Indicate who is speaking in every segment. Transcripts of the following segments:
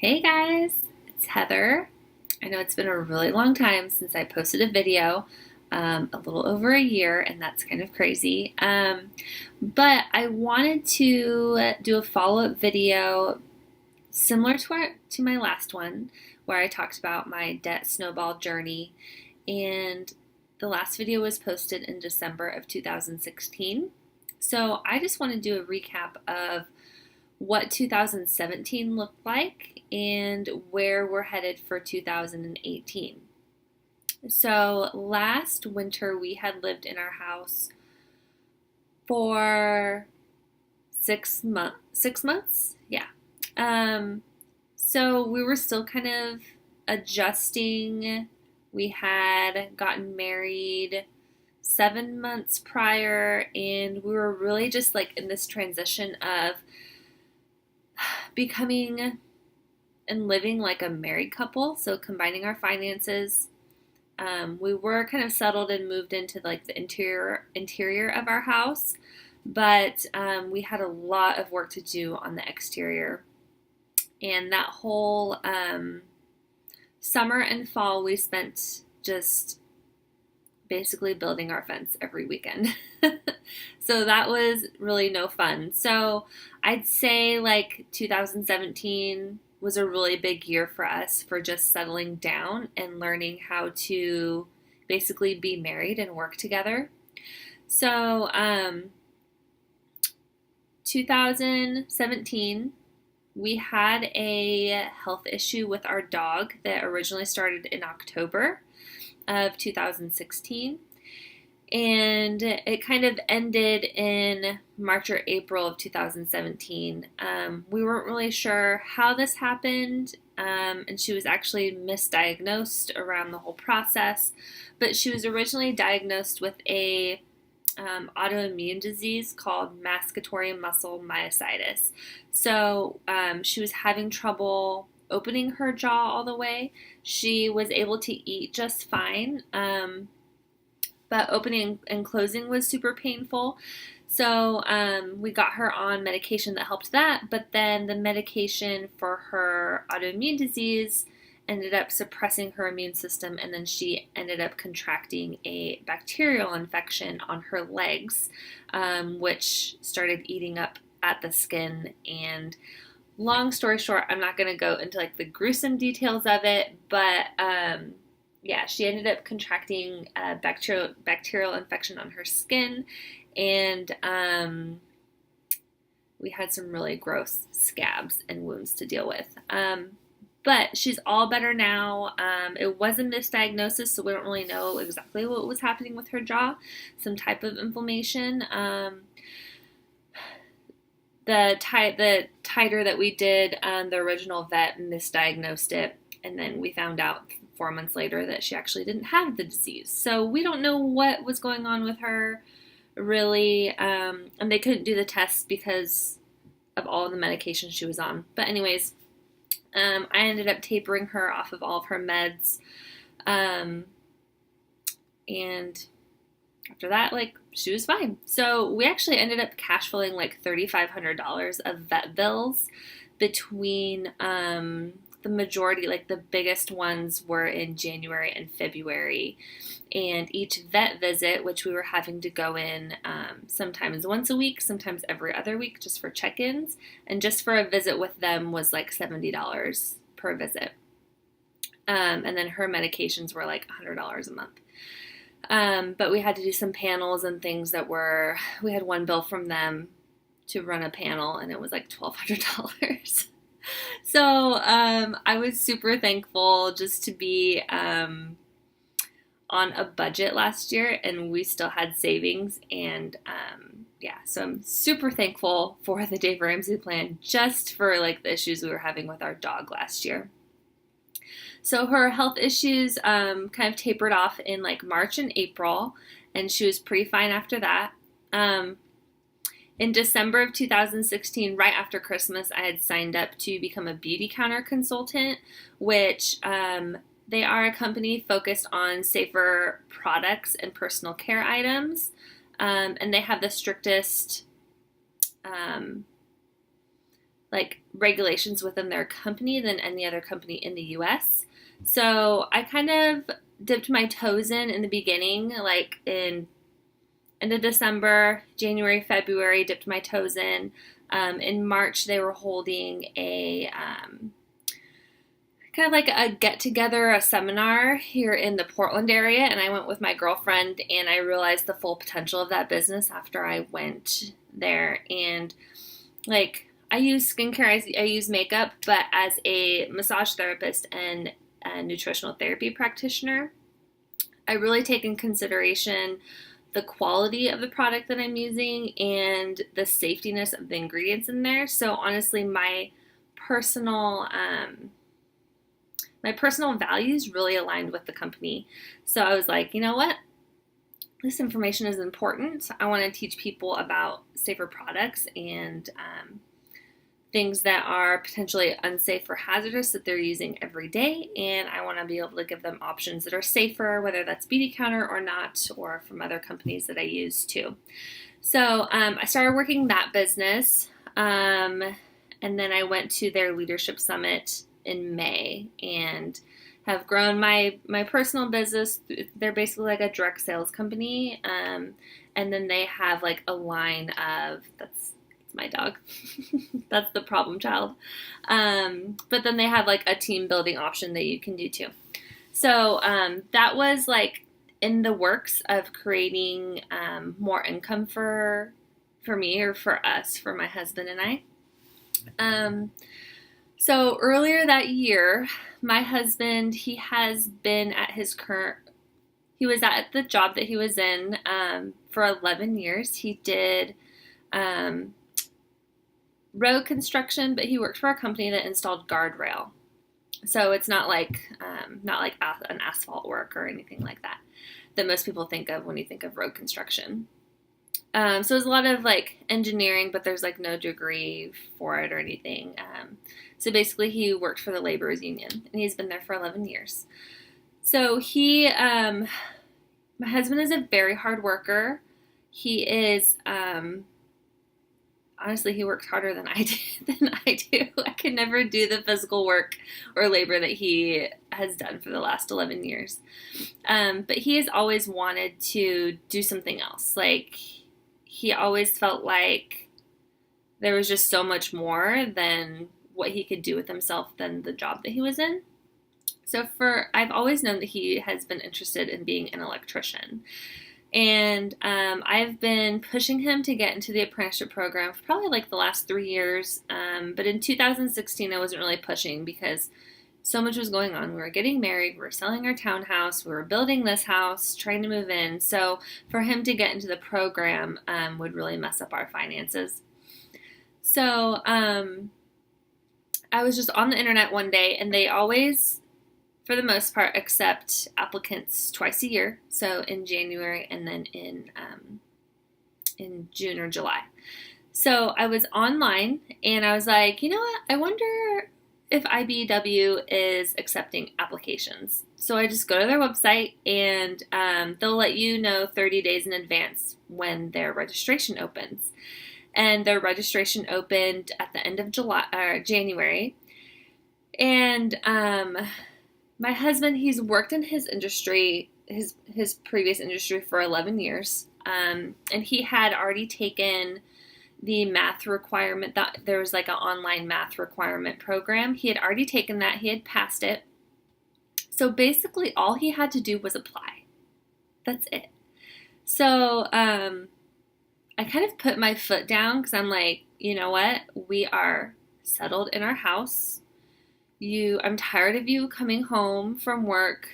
Speaker 1: Hey guys, it's Heather. I know it's been a really long time since I posted a video, a little over a year, and that's kind of crazy. But I wanted to do a follow-up video similar to my last one, where I talked about my debt snowball journey. And the last video was posted in December of 2016. So I just want to do a recap of what 2017 looked like and where we're headed for 2018. So last winter we had lived in our house for 6 months. 6 months, yeah. So we were still kind of adjusting. We had gotten married 7 months prior, and we were really just like in this transition of becoming and living like a married couple, so combining our finances. We were kind of settled and moved into like the interior of our house, but we had a lot of work to do on the exterior. And that whole summer and fall we spent just basically building our fence every weekend. So that was really no fun. So I'd say like 2017 was a really big year for us for just settling down and learning how to basically be married and work together. So 2017, we had a health issue with our dog that originally started in October of 2016, and it kind of ended in March or April of 2017. We weren't really sure how this happened, and she was actually misdiagnosed around the whole process, but she was originally diagnosed with a autoimmune disease called mascatory muscle myositis. So she was having trouble opening her jaw all the way. She was able to eat just fine, but opening and closing was super painful. So we got her on medication that helped that, but then the medication for her autoimmune disease ended up suppressing her immune system, and then she ended up contracting a bacterial infection on her legs, which started eating up at the skin. And long story short, I'm not going to go into like the gruesome details of it, but yeah, she ended up contracting a bacterial infection on her skin, and we had some really gross scabs and wounds to deal with. But she's all better now. It was a misdiagnosis, so we don't really know exactly what was happening with her jaw. Some type of inflammation. The titer that we did, the original vet misdiagnosed it, and then we found out 4 months later that she actually didn't have the disease. So we don't know what was going on with her, really, and they couldn't do the tests because of all the medication she was on. But anyways, I ended up tapering her off of all of her meds, and after that, like, she was fine. So we actually ended up cash flowing like $3,500 of vet bills between the majority, like the biggest ones were in January and February. And each vet visit, which we were having to go in sometimes once a week, sometimes every other week, just for check-ins, and just for a visit with them was like $70 per visit. And then her medications were like $100 a month. But we had to do some panels and things we had one bill from them to run a panel, and it was like $1,200. So I was super thankful just to be on a budget last year, and we still had savings. And yeah, so I'm super thankful for the Dave Ramsey plan just for like the issues we were having with our dog last year. So her health issues kind of tapered off in like March and April, and she was pretty fine after that. In December of 2016, right after Christmas, I had signed up to become a Beautycounter consultant, which they are a company focused on safer products and personal care items, and they have the strictest like regulations within their company than any other company in the US. So I kind of dipped my toes in the beginning, like in end of December, January, February, dipped my toes in. In March, they were holding a kind of like a get together, a seminar here in the Portland area, and I went with my girlfriend, and I realized the full potential of that business after I went there. And like, I use skincare, I use makeup, but as a massage therapist and a nutritional therapy practitioner, I really take in consideration the quality of the product that I'm using and the safetiness of the ingredients in there. So honestly, personal my personal values really aligned with the company. So I was like, you know what? This information is important. I want to teach people about safer products and things that are potentially unsafe or hazardous that they're using every day. And I want to be able to give them options that are safer, whether that's Beautycounter or not, or from other companies that I use too. So I started working that business. And then I went to their leadership summit in May and have grown my personal business. They're basically like a direct sales company. And then they have like a line of, that's my dog. That's the problem child. But then they have like a team building option that you can do too. So that was like in the works of creating more income for me, or for us, for my husband and I. So earlier that year, my husband, he was at the job that he was in for 11 years. He did road construction, but he worked for a company that installed guardrail. So it's not like an asphalt work or anything like that most people think of when you think of road construction. So there's a lot of like engineering, but there's like no degree for it or anything. So basically he worked for the laborers union, and he's been there for 11 years. So my husband is a very hard worker. He is, honestly, he works harder than I do. I could never do the physical work or labor that he has done for the last 11 years. But he has always wanted to do something else. Like, he always felt like there was just so much more than what he could do with himself than the job that he was in. So I've always known that he has been interested in being an electrician. And I've been pushing him to get into the apprenticeship program for probably like the last 3 years. But in 2016, I wasn't really pushing because so much was going on. We were getting married, we were selling our townhouse, we were building this house, trying to move in. So for him to get into the program would really mess up our finances. So I was just on the internet one day, and they always, for the most part, accept applicants twice a year. So in January and then in June or July. So I was online, and I was like, you know what? I wonder if IBEW is accepting applications. So I just go to their website, and they'll let you know 30 days in advance when their registration opens. And their registration opened at the end of January. And my husband, he's worked in his industry, his previous industry, for 11 years. And he had already taken the math requirement. That there was like an online math requirement program. He had already taken that. He had passed it. So basically all he had to do was apply. That's it. So I kind of put my foot down because I'm like, you know what? We are settled in our house. I'm tired of you coming home from work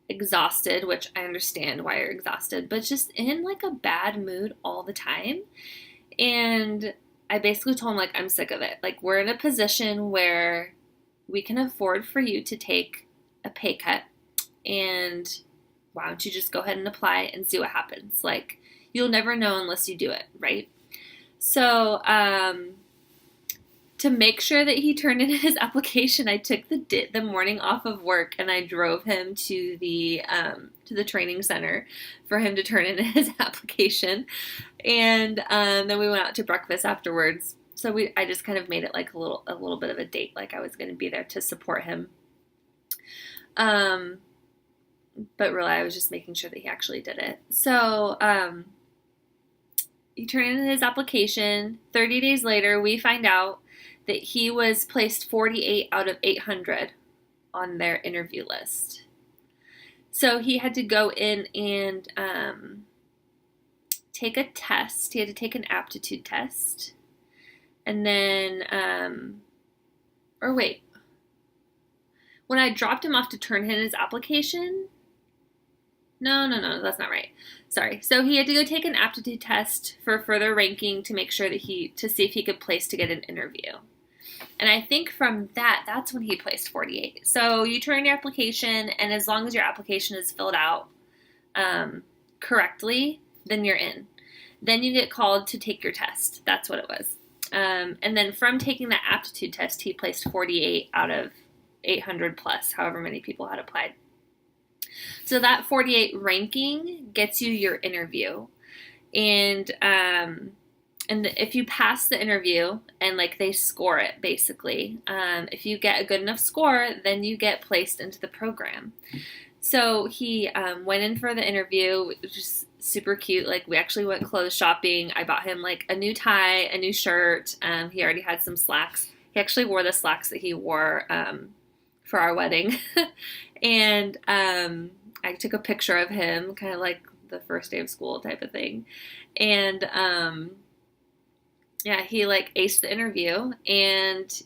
Speaker 1: exhausted, which I understand why you're exhausted, but just in like a bad mood all the time. And I basically told him, like, I'm sick of it. Like, we're in a position where we can afford for you to take a pay cut, and why don't you just go ahead and apply and see what happens? Like, you'll never know unless you do it, right? So, to make sure that he turned in his application, I took the morning off of work, and I drove him to the training center for him to turn in his application. And then we went out to breakfast afterwards. So I just kind of made it like a little bit of a date, like I was going to be there to support him. But really, I was just making sure that he actually did it. So he turned in his application. 30 days later, we find out that he was placed 48 out of 800 on their interview list. So he had to go in and take a test. He had to take an aptitude test. And then, when I dropped him off to turn in his application, no, that's not right. Sorry. So he had to go take an aptitude test for further ranking to make sure that to see if he could place to get an interview. And I think from that's when he placed 48. So you turn your application, and as long as your application is filled out correctly, then you're in. Then you get called to take your test. That's what it was. And then from taking that aptitude test, he placed 48 out of 800 plus, however many people had applied. So that 48 ranking gets you your interview. And if you pass the interview and like they score it basically, if you get a good enough score, then you get placed into the program. So he went in for the interview, which was super cute. Like we actually went clothes shopping. I bought him like a new tie, a new shirt. He already had some slacks. He actually wore the slacks that he wore for our wedding. And I took a picture of him, kind of like the first day of school type of thing. And he like aced the interview. And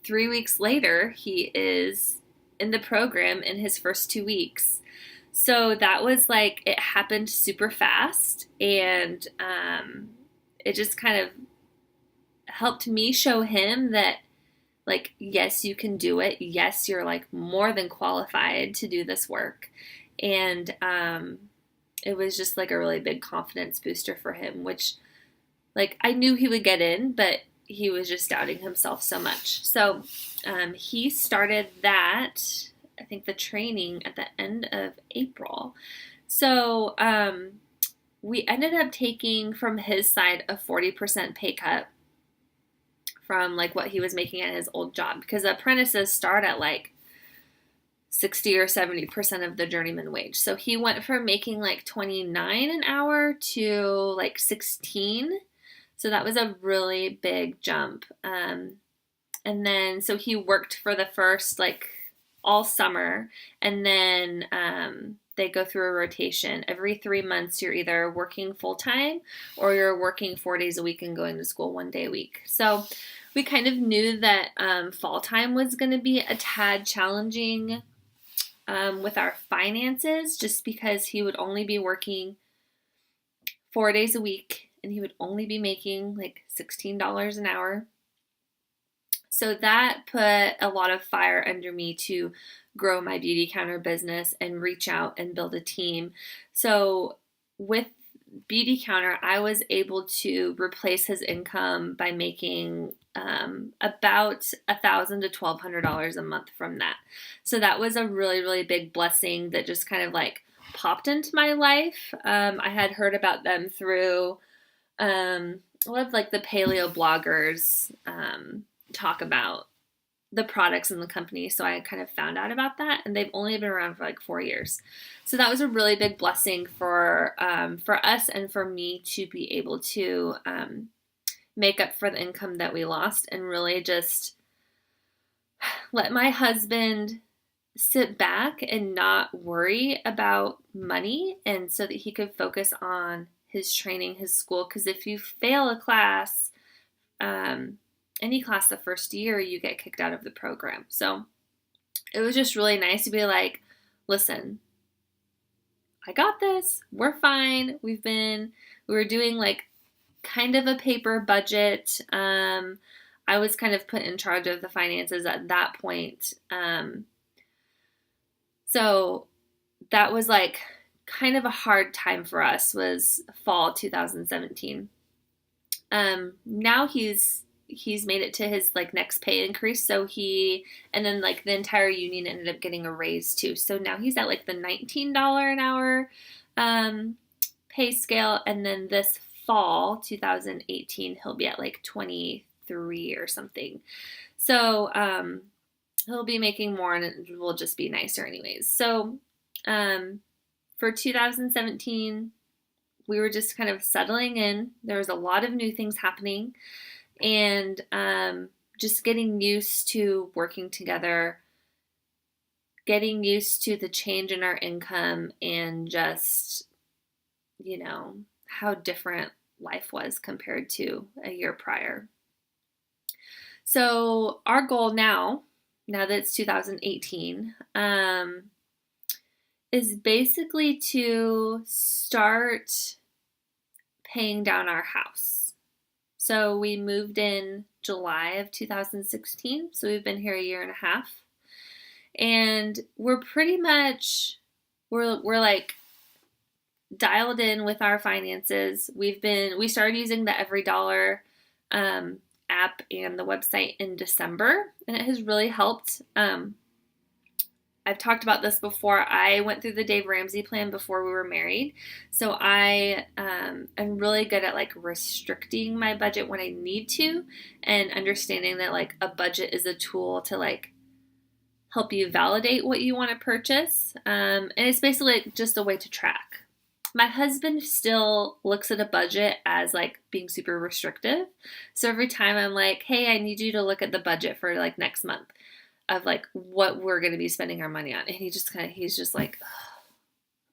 Speaker 1: 3 weeks later, he is in the program in his first 2 weeks. So that was like, it happened super fast. And it just kind of helped me show him that, like, yes, you can do it. Yes, you're like more than qualified to do this work. And it was just like a really big confidence booster for him, which like I knew he would get in, but he was just doubting himself so much. So he started that, I think, the training at the end of April. So we ended up taking from his side a 40% pay cut from like what he was making at his old job, because apprentices start at like 60 or 70% of the journeyman wage. So he went from making like 29 an hour to like 16. So that was a really big jump. And then so he worked for the first like all summer, and then they go through a rotation. Every 3 months you're either working full-time or you're working 4 days a week and going to school 1 day a week. So we kind of knew that fall time was going to be a tad challenging with our finances, just because he would only be working 4 days a week and he would only be making like $16 an hour. So that put a lot of fire under me to grow my Beautycounter business and reach out and build a team. So with Beautycounter, I was able to replace his income by making about $1,000 to $1,200 a month from that. So that was a really, really big blessing that just kind of like popped into my life. I had heard about them through a lot of like the paleo bloggers talk about the products in the company. So I kind of found out about that, and they've only been around for like 4 years. So that was a really big blessing for us and for me to be able to make up for the income that we lost, and really just let my husband sit back and not worry about money, and so that he could focus on his training, his school. Because if you fail a class, any class the first year, you get kicked out of the program. So it was just really nice to be like, listen, I got this. We're fine. We were doing like kind of a paper budget. I was kind of put in charge of the finances at that point. So that was like kind of a hard time for us, was fall 2017. Now he's made it to his like next pay increase. So and then like the entire union ended up getting a raise too. So now he's at like the $19 an hour pay scale. And then this fall 2018, he'll be at like 23 or something. So he'll be making more and it will just be nicer anyways. So for 2017, we were just kind of settling in. There was a lot of new things happening and just getting used to working together, getting used to the change in our income and just, how different life was compared to a year prior. So our goal now that it's 2018, is basically to start paying down our house. So we moved in July of 2016, so we've been here a year and a half. And we're pretty much, we're like dialed in with our finances. We started using the Every Dollar app and the website in December, and it has really helped. I've talked about this before. I went through the Dave Ramsey plan before we were married. So I am really good at like restricting my budget when I need to and understanding that like a budget is a tool to like help you validate what you want to purchase. And it's basically like just a way to track. My husband still looks at a budget as like being super restrictive. So every time I'm like, hey, I need you to look at the budget for like next month of like what we're going to be spending our money on. And he's just like,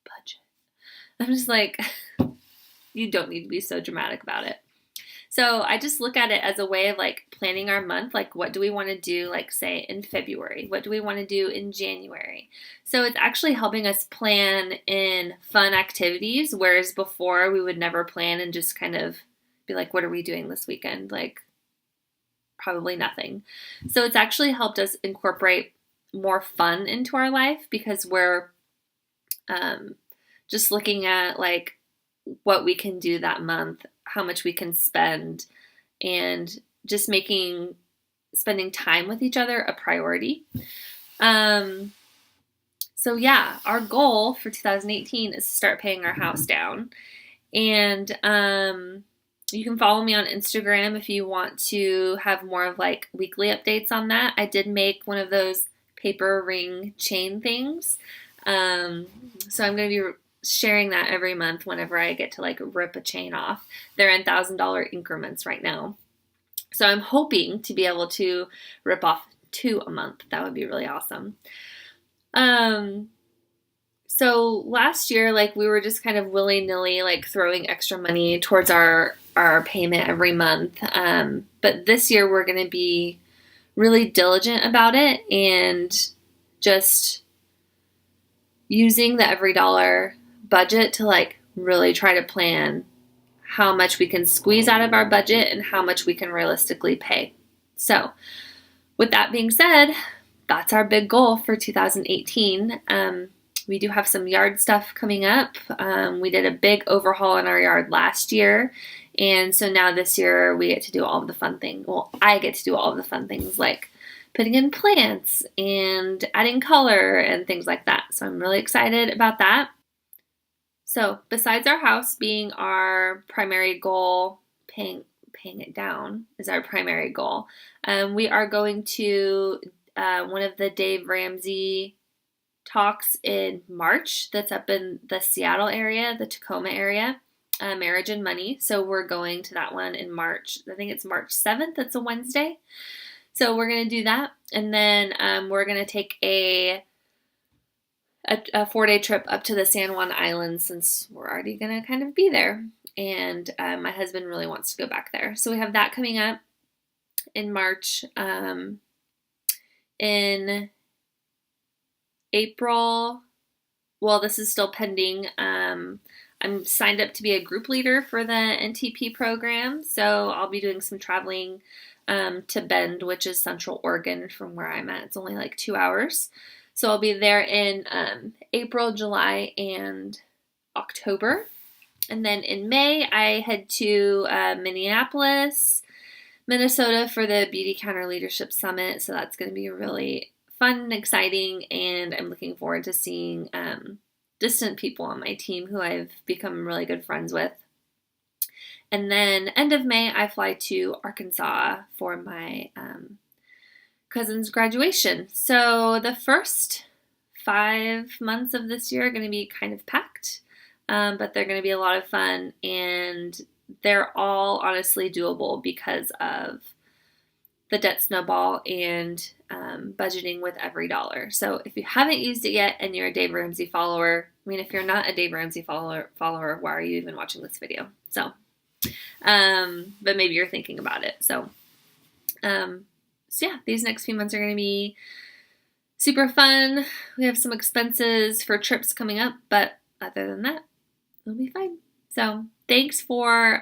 Speaker 1: budget. I'm just like, you don't need to be so dramatic about it. So I just look at it as a way of like planning our month. Like, what do we want to do? Like say in February, what do we want to do in January? So it's actually helping us plan in fun activities. Whereas before we would never plan and just kind of be like, what are we doing this weekend? Like, probably nothing. So it's actually helped us incorporate more fun into our life because we're just looking at like what we can do that month, how much we can spend, and just spending time with each other a priority. So yeah, our goal for 2018 is to start paying our house down. And you can follow me on Instagram if you want to have more of like weekly updates on that. I did make one of those paper ring chain things. So I'm going to be sharing that every month whenever I get to like rip a chain off. They're in $1,000 increments right now. So I'm hoping to be able to rip off 2 a month. That would be really awesome. So last year, like we were just kind of willy-nilly like throwing extra money towards our payment every month. But this year we're going to be really diligent about it and just using the Every Dollar budget to like really try to plan how much we can squeeze out of our budget and how much we can realistically pay. So with that being said, that's our big goal for 2018. We do have some yard stuff coming up. We did a big overhaul in our yard last year. And so now this year we get to do all of the fun things. Well, I get to do all of the fun things like putting in plants and adding color and things like that. So I'm really excited about that. So besides our house being our primary goal, paying it down is our primary goal. We are going to one of the Dave Ramsey talks in March that's up in the Seattle area, the Tacoma area, Marriage and Money. So we're going to that one in March. I think it's March 7th. It's a Wednesday. So we're going to do that. And then we're going to take a 4-day trip up to the San Juan Islands since we're already going to kind of be there. And my husband really wants to go back there. So we have that coming up in March. In April, well, this is still pending. I'm signed up to be a group leader for the NTP program. So I'll be doing some traveling to Bend, which is Central Oregon from where I'm at. It's only like 2 hours. So I'll be there in April, July, and October. And then in May, I head to Minneapolis, Minnesota for the Beautycounter Leadership Summit. So that's going to be really fun and exciting. And I'm looking forward to seeing distant people on my team who I've become really good friends with. And then end of May, I fly to Arkansas for my cousin's graduation. So the first 5 months of this year are going to be kind of packed, but they're going to be a lot of fun, and they're all honestly doable because of the debt snowball and budgeting with every dollar. So if you haven't used it yet and you're a Dave Ramsey follower, I mean, if you're not a Dave Ramsey follower, why are you even watching this video? So, but maybe you're thinking about it. So yeah, these next few months are going to be super fun. We have some expenses for trips coming up, but other than that, it'll be fine. So thanks for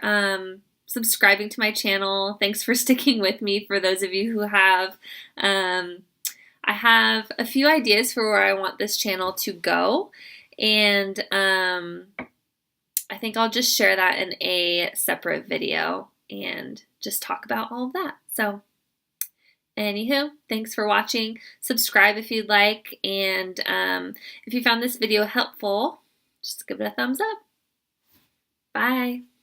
Speaker 1: subscribing to my channel. Thanks for sticking with me, for those of you who have. I have a few ideas for where I want this channel to go, and I think I'll just share that in a separate video and just talk about all of that. So anywho, thanks for watching. Subscribe if you'd like, and if you found this video helpful, just give it a thumbs up. Bye.